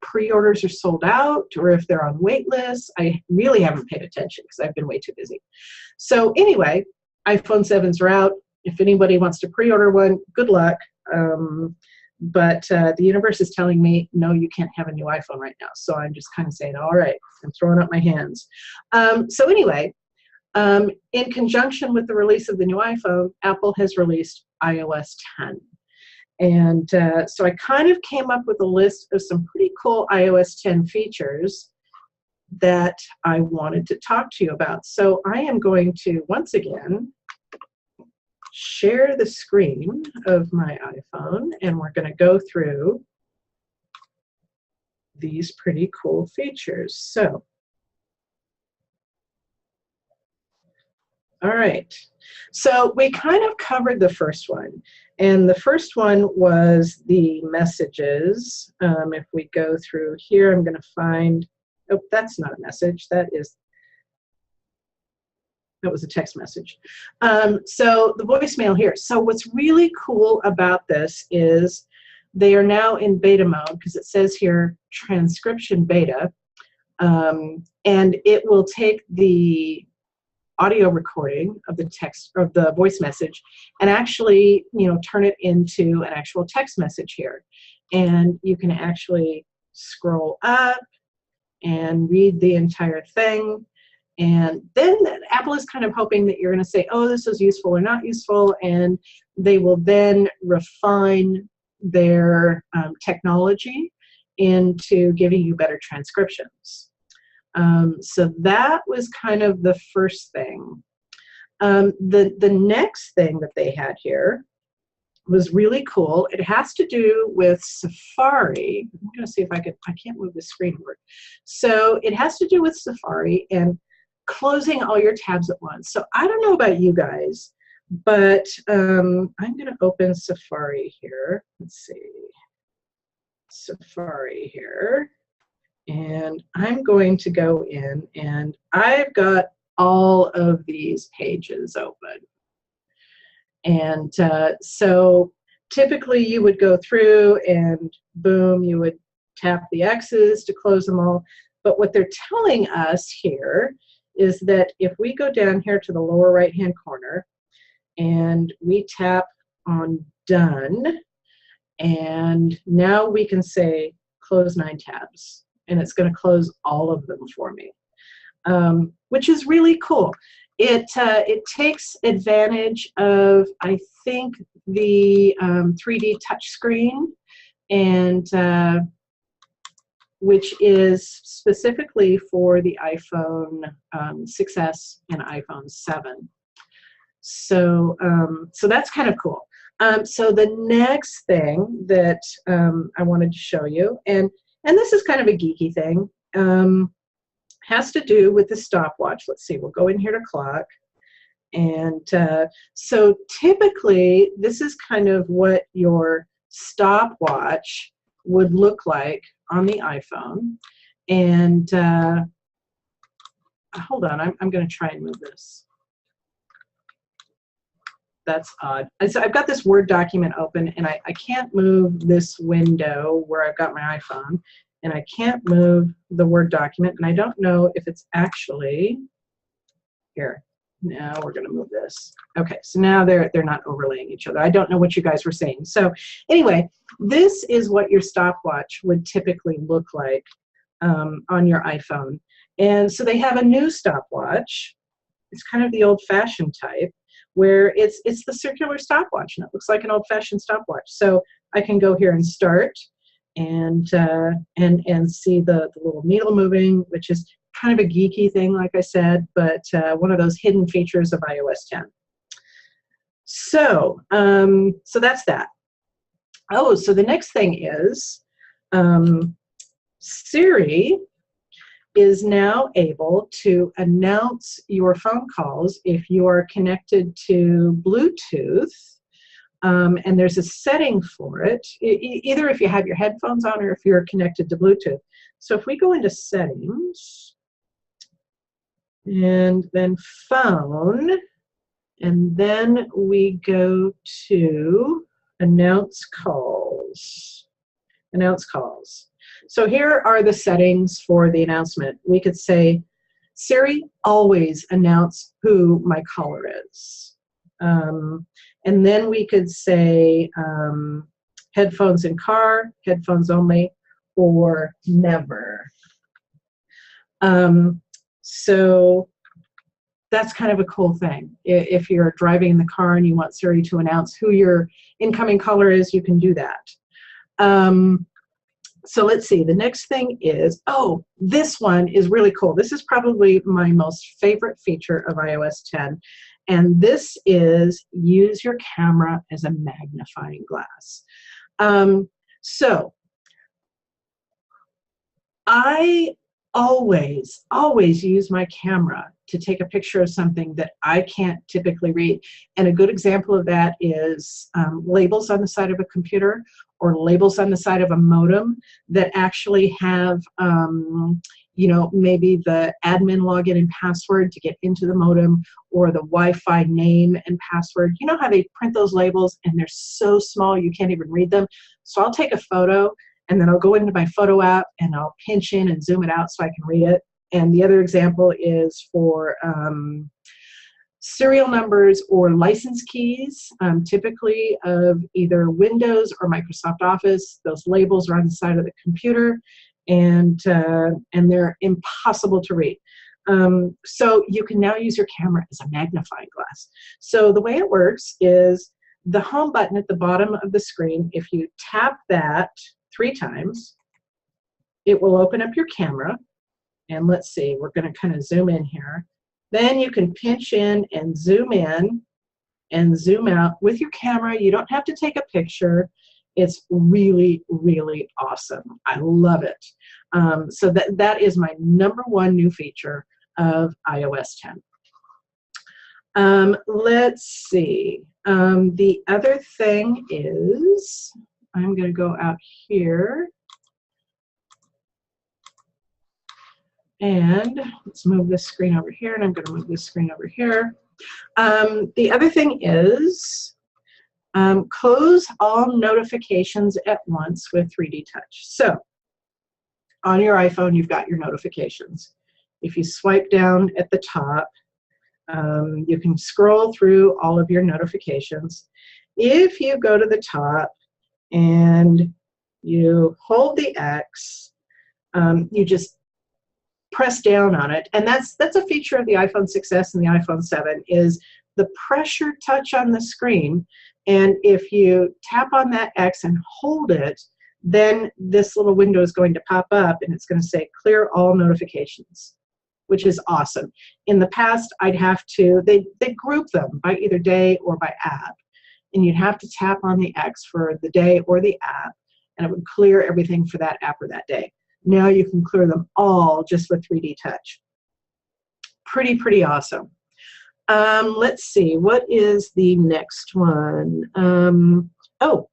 Speaker 2: pre-orders are sold out or if they're on wait lists. I really haven't paid attention because I've been way too busy. So anyway, iPhone 7s are out. If anybody wants to pre-order one, good luck. But the universe is telling me, no, you can't have a new iPhone right now. So I'm just kind of saying, all right, I'm throwing up my hands. So anyway, in conjunction with the release of the new iPhone, Apple has released iOS 10. And so I kind of came up with a list of some pretty cool iOS 10 features that I wanted to talk to you about. So I am going to, once again, share the screen of my iPhone, and we're going to go through these pretty cool features. So, all right. So we kind of covered the first one, and the first one was the messages. If we go through here, I'm going to find, oh, that's not a message. That was a text message. So the voicemail here. So what's really cool about this is they are now in beta mode, because it says here transcription beta, and it will take the audio recording of the text of the voice message and actually, turn it into an actual text message here. And you can actually scroll up and read the entire thing. And then Apple is kind of hoping that you're going to say, oh, this is useful or not useful, and they will then refine their technology into giving you better transcriptions. So that was kind of the first thing. The next thing that they had here was really cool. It has to do with Safari. I'm going to see if I can't move the screen over. So it has to do with Safari and closing all your tabs at once. So I don't know about you guys, but I'm going to open Safari here. Let's see. Safari here. And I'm going to go in, and I've got all of these pages open. And so typically you would go through and boom, you would tap the X's to close them all. But what they're telling us here is that if we go down here to the lower right-hand corner and we tap on done, and now we can say close 9 tabs, and it's going to close all of them for me, which is really cool. It takes advantage of, I think, the 3D touchscreen, and which is specifically for the iPhone 6S and iPhone 7. So, so that's kind of cool. So the next thing that I wanted to show you, and this is kind of a geeky thing, has to do with the stopwatch. Let's see, we'll go in here to clock. And so typically, this is kind of what your stopwatch would look like on the iPhone. And hold on, I'm going to try and move this. That's odd. So I've got this Word document open, and I can't move this window where I've got my iPhone, and I can't move the Word document, and I don't know if it's actually here. Now we're going to move this. Okay, so now they're not overlaying each other. I don't know what you guys were saying. So anyway, this is what your stopwatch would typically look like on your iPhone. And so they have a new stopwatch. It's kind of the old-fashioned type, where it's the circular stopwatch, and it looks like an old-fashioned stopwatch. So I can go here and start, and see the little needle moving, which is kind of a geeky thing, like I said, but one of those hidden features of iOS 10. So so that's that. Oh, so the next thing is Siri is now able to announce your phone calls if you are connected to Bluetooth. And there's a setting for it, either if you have your headphones on or if you're connected to Bluetooth. So if we go into settings, and then phone, and then we go to announce calls. Announce calls. So here are the settings for the announcement. We could say, Siri, always announce who my caller is. And then we could say headphones in car, headphones only, or never. So that's kind of a cool thing. If you're driving in the car and you want Siri to announce who your incoming caller is, you can do that. So let's see, the next thing is, oh, this one is really cool. This is probably my most favorite feature of iOS 10. And this is use your camera as a magnifying glass. So I always use my camera to take a picture of something that I can't typically read. And a good example of that is labels on the side of a computer or labels on the side of a modem that actually have, you know, maybe the admin login and password to get into the modem, or the Wi-Fi name and password. You know how they print those labels and they're so small you can't even read them? So I'll take a photo and then I'll go into my photo app and I'll pinch in and zoom it out so I can read it. And the other example is for serial numbers or license keys, typically of either Windows or Microsoft Office. Those labels are on the side of the computer, and they're impossible to read. So you can now use your camera as a magnifying glass. So the way it works is the home button at the bottom of the screen, if you tap that 3 times, it will open up your camera. And let's see, we're going to kind of zoom in here. Then you can pinch in and zoom out with your camera. You don't have to take a picture. It's really, really awesome. I love it. So that is my #1 new feature of iOS 10. Let's see. The other thing is, I'm going to go out here. And let's move this screen over here, and I'm going to move this screen over here. The other thing is close all notifications at once with 3D Touch. So on your iPhone, you've got your notifications. If you swipe down at the top, you can scroll through all of your notifications. If you go to the top and you hold the X, you just press down on it, and that's a feature of the iPhone 6s and the iPhone 7 is the pressure touch on the screen. And if you tap on that X and hold it, then this little window is going to pop up and it's going to say clear all notifications, which is awesome. In the past, I'd have to, they group them by either day or by app, and you'd have to tap on the X for the day or the app, and it would clear everything for that app or that day. Now you can clear them all just with 3D Touch. Pretty awesome. Let's see, what is the next one? Oh,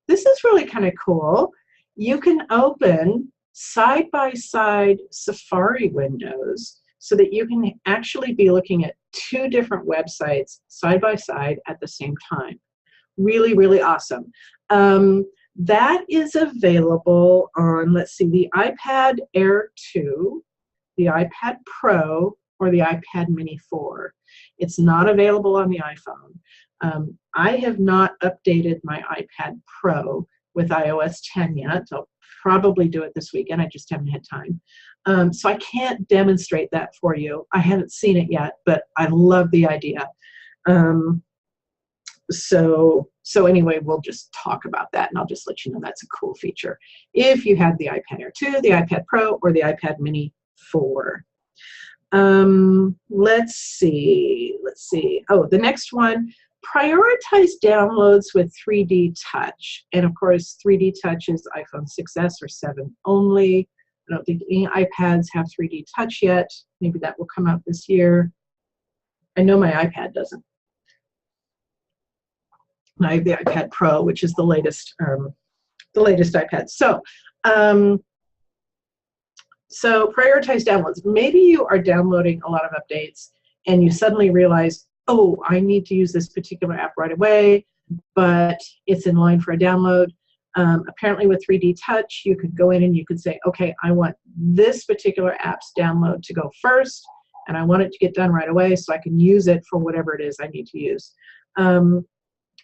Speaker 2: this is really kind of cool. You can open side-by-side Safari windows so that you can actually be looking at 2 different websites side-by-side at the same time. Really awesome. That is available on, let's see, the iPad Air 2, the iPad Pro, or the iPad mini 4. It's not available on the iPhone. I have not updated my iPad Pro with iOS 10 yet. I'll probably do it this weekend. I just haven't had time. So I can't demonstrate that for you. I haven't seen it yet, but I love the idea. So anyway, we'll just talk about that, and I'll just let you know that's a cool feature if you have the iPad Air 2, the iPad Pro, or the iPad mini 4. Let's see. Oh, the next one, prioritize downloads with 3D Touch. And of course, 3D Touch is iPhone 6s or 7 only. I don't think any iPads have 3D Touch yet. Maybe that will come out this year. I know my iPad doesn't. I have the iPad Pro, which is the latest iPad. So prioritize downloads. Maybe you are downloading a lot of updates and you suddenly realize, oh, I need to use this particular app right away, but it's in line for a download. Apparently with 3D Touch, you could go in and you could say, okay, I want this particular app's download to go first, and I want it to get done right away so I can use it for whatever it is I need to use.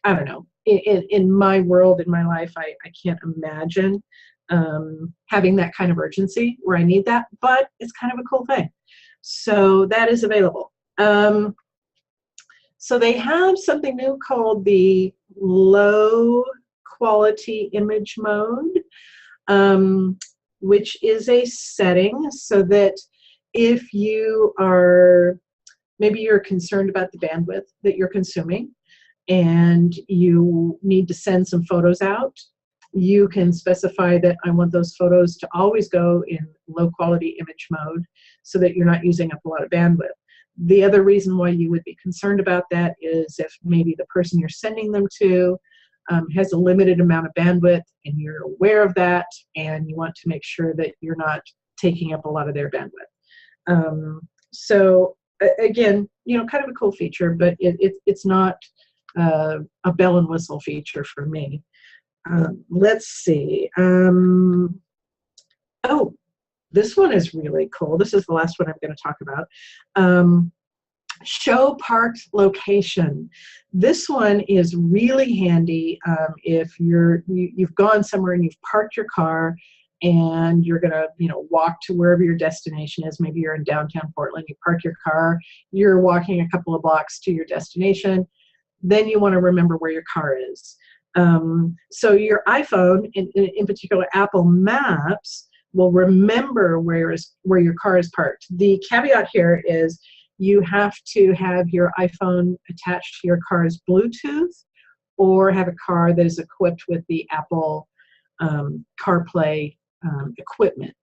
Speaker 2: I don't know. In my world, in my life, I can't imagine having that kind of urgency where I need that, but it's kind of a cool thing. So that is available. So they have something new called the low quality image mode, which is a setting so that if you are, maybe you're concerned about the bandwidth that you're consuming and you need to send some photos out, you can specify that I want those photos to always go in low quality image mode so that you're not using up a lot of bandwidth. The other reason why you would be concerned about that is if maybe the person you're sending them to has a limited amount of bandwidth and you're aware of that and you want to make sure that you're not taking up a lot of their bandwidth. So again, you know, kind of a cool feature, but it's not a bell and whistle feature for me. Let's see. Oh, this one is really cool. This is the last one I'm going to talk about. Show parked location. This one is really handy if you've gone somewhere and you've parked your car and you're going to walk to wherever your destination is. Maybe you're in downtown Portland, you park your car, you're walking a couple of blocks to your destination, then you want to remember where your car is. So your iPhone, in particular Apple Maps, will remember where your car is parked. The caveat here is you have to have your iPhone attached to your car's Bluetooth or have a car that is equipped with the Apple CarPlay equipment.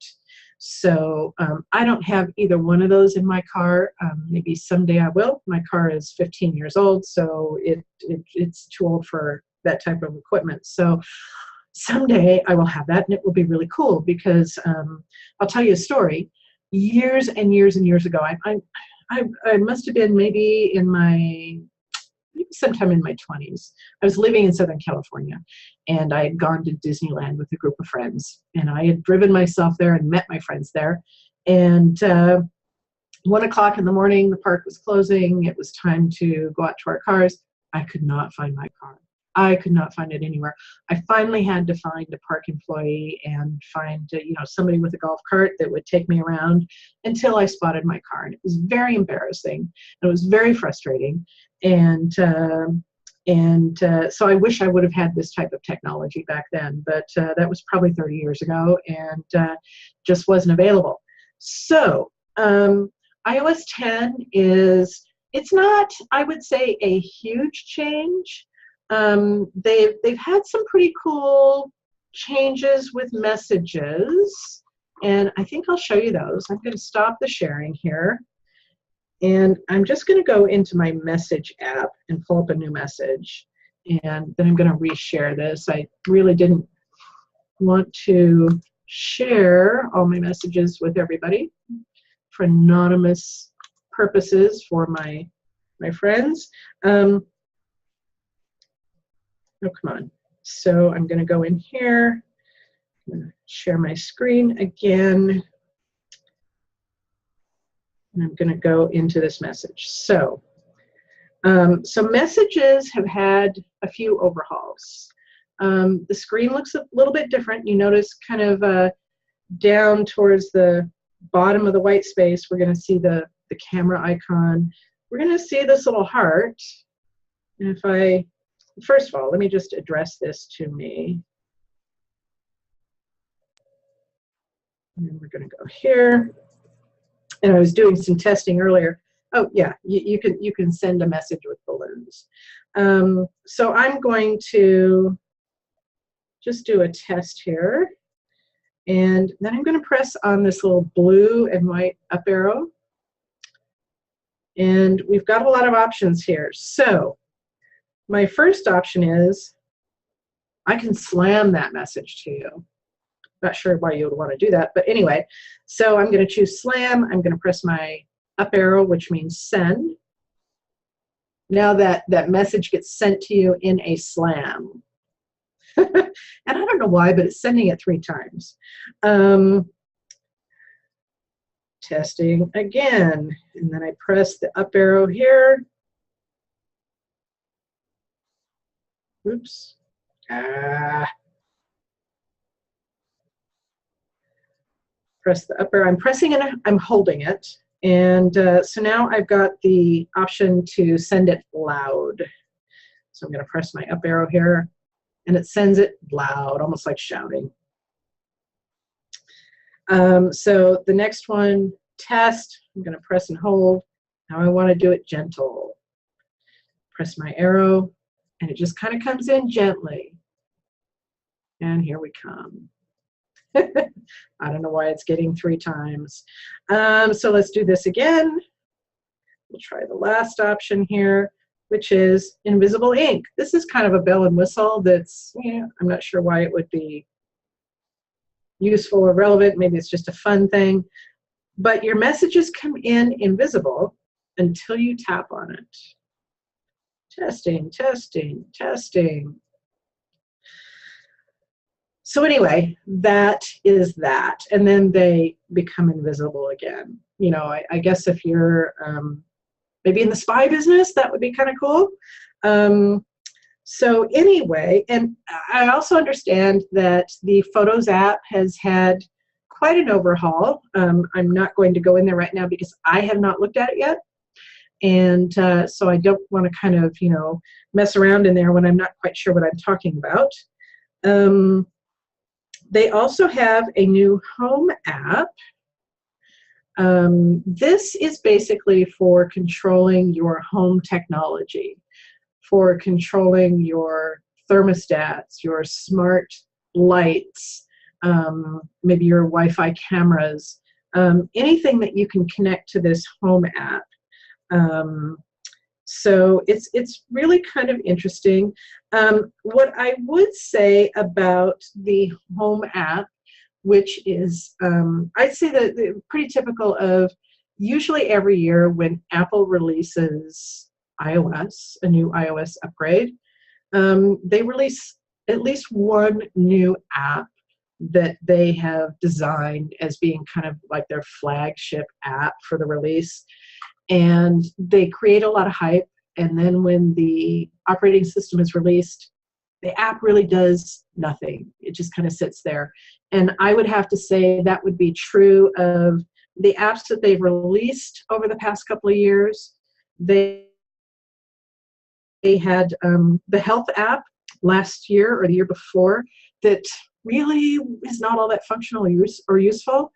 Speaker 2: So I don't have either one of those in my car. Maybe someday I will. My car is 15 years old, so it's too old for that type of equipment. So someday I will have that, and it will be really cool because I'll tell you a story. Years and years and years ago, I must have been maybe sometime in my 20s. I was living in Southern California, and I had gone to Disneyland with a group of friends, and I had driven myself there and met my friends there. And 1 o'clock in the morning, the park was closing. It was time to go out to our cars. I could not find my car. I could not find it anywhere. I finally had to find a park employee and find somebody with a golf cart that would take me around until I spotted my car. And it was very embarrassing. It was very frustrating. And so I wish I would have had this type of technology back then, but that was probably 30 years ago and just wasn't available. So iOS 10 it's not, I would say, a huge change. They've had some pretty cool changes with messages, and I think I'll show you those. I'm going to stop the sharing here, and I'm just going to go into my message app and pull up a new message, and then I'm going to reshare this. I really didn't want to share all my messages with everybody for anonymous purposes for my friends. Oh, come on. So I'm going to go in here, I'm going to share my screen again. And I'm going to go into this message. So messages have had a few overhauls. The screen looks a little bit different. You notice kind of down towards the bottom of the white space, we're going to see the camera icon. We're going to see this little heart. And if I, first of all, let me just address this to me. And we're going to go here. And I was doing some testing earlier. Oh yeah, you can send a message with balloons. So I'm going to just do a test here. And then I'm going to press on this little blue and white up arrow. And we've got a lot of options here. So my first option is I can slam that message to you. Not sure why you would want to do that, but anyway, so I'm going to choose slam. I'm going to press my up arrow, which means send. Now that message gets sent to you in a slam. And I don't know why, but it's sending it 3 times. Testing again, and then I press the up arrow here. Oops. Press the up arrow. I'm pressing it, I'm holding it. And so now I've got the option to send it loud. So I'm going to press my up arrow here, and it sends it loud, almost like shouting. So the next one, test, I'm going to press and hold. Now I want to do it gentle. Press my arrow, and it just kind of comes in gently. And here we come. I don't know why it's getting 3 times. So let's do this again. We'll try the last option here, which is invisible ink. This is kind of a bell and whistle that's, I'm not sure why it would be useful or relevant. Maybe it's just a fun thing. But your messages come in invisible until you tap on it. Testing, testing, testing. So anyway, that is that. And then they become invisible again. I guess if you're maybe in the spy business, that would be kind of cool. So anyway, and I also understand that the Photos app has had quite an overhaul. I'm not going to go in there right now because I have not looked at it yet. And so I don't want to kind of, mess around in there when I'm not quite sure what I'm talking about. They also have a new home app. This is basically for controlling your home technology, for controlling your thermostats, your smart lights, maybe your Wi-Fi cameras, anything that you can connect to this home app. So it's really kind of interesting. What I would say about the home app, which is, I'd say that pretty typical of usually every year when Apple releases iOS, a new iOS upgrade, they release at least one new app that they have designed as being kind of like their flagship app for the release. And they create a lot of hype, and then when the operating system is released, the app really does nothing. It just kind of sits there. And I would have to say that would be true of the apps that they've released over the past couple of years. They had the health app last year or the year before that really is not all that functional or useful.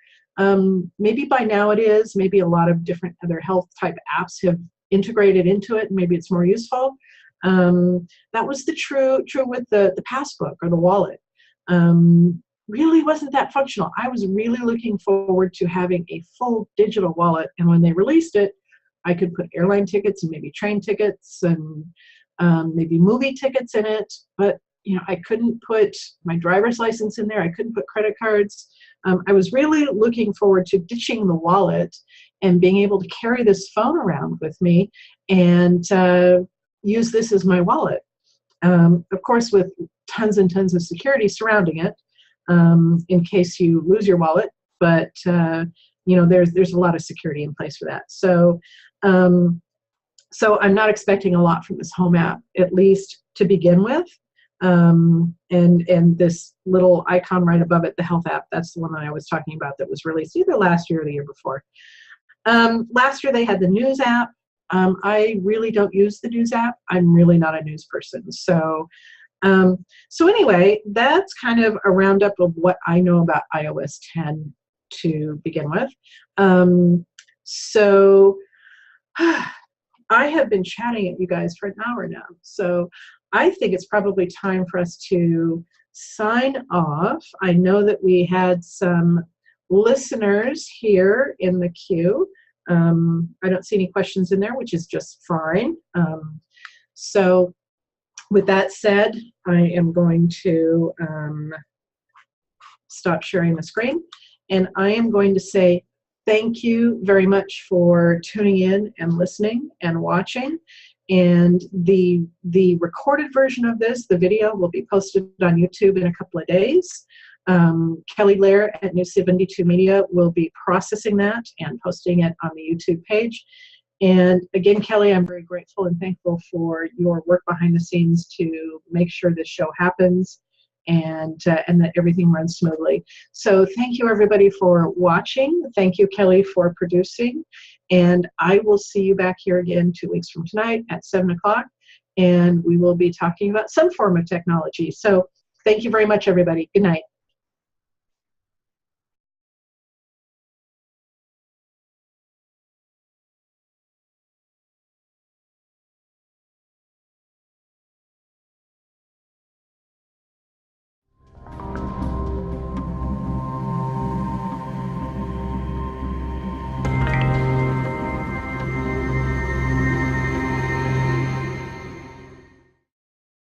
Speaker 2: Maybe by now it is. Maybe a lot of different other health type apps have integrated into it. Maybe it's more useful. That was true with the passbook or the wallet. Really wasn't that functional. I was really looking forward to having a full digital wallet, and when they released it, I could put airline tickets and maybe train tickets and maybe movie tickets in it, but I couldn't put my driver's license in there. I couldn't put credit cards. I was really looking forward to ditching the wallet and being able to carry this phone around with me and use this as my wallet. Of course, with tons and tons of security surrounding it in case you lose your wallet. But there's a lot of security in place for that. So I'm not expecting a lot from this home app, at least to begin with. And this little icon right above it, the health app, that's the one that I was talking about that was released either last year or the year before. Last year they had the news app. I really don't use the news app. I'm really not a news person. So anyway, that's kind of a roundup of what I know about iOS 10 to begin with. I have been chatting at you guys for an hour now. So I think it's probably time for us to sign off. I know that we had some listeners here in the queue. I don't see any questions in there, which is just fine. So with that said, I am going to stop sharing the screen, and I am going to say thank you very much for tuning in and listening and watching. And the recorded version of this, the video, will be posted on YouTube in a couple of days. Kelly Blair at New 72 Media will be processing that and posting it on the YouTube page. And again, Kelly, I'm very grateful and thankful for your work behind the scenes to make sure this show happens and that everything runs smoothly. So thank you, everybody, for watching. Thank you, Kelly, for producing. And I will see you back here again 2 weeks from tonight at 7 o'clock. And we will be talking about some form of technology. So thank you very much, everybody. Good night.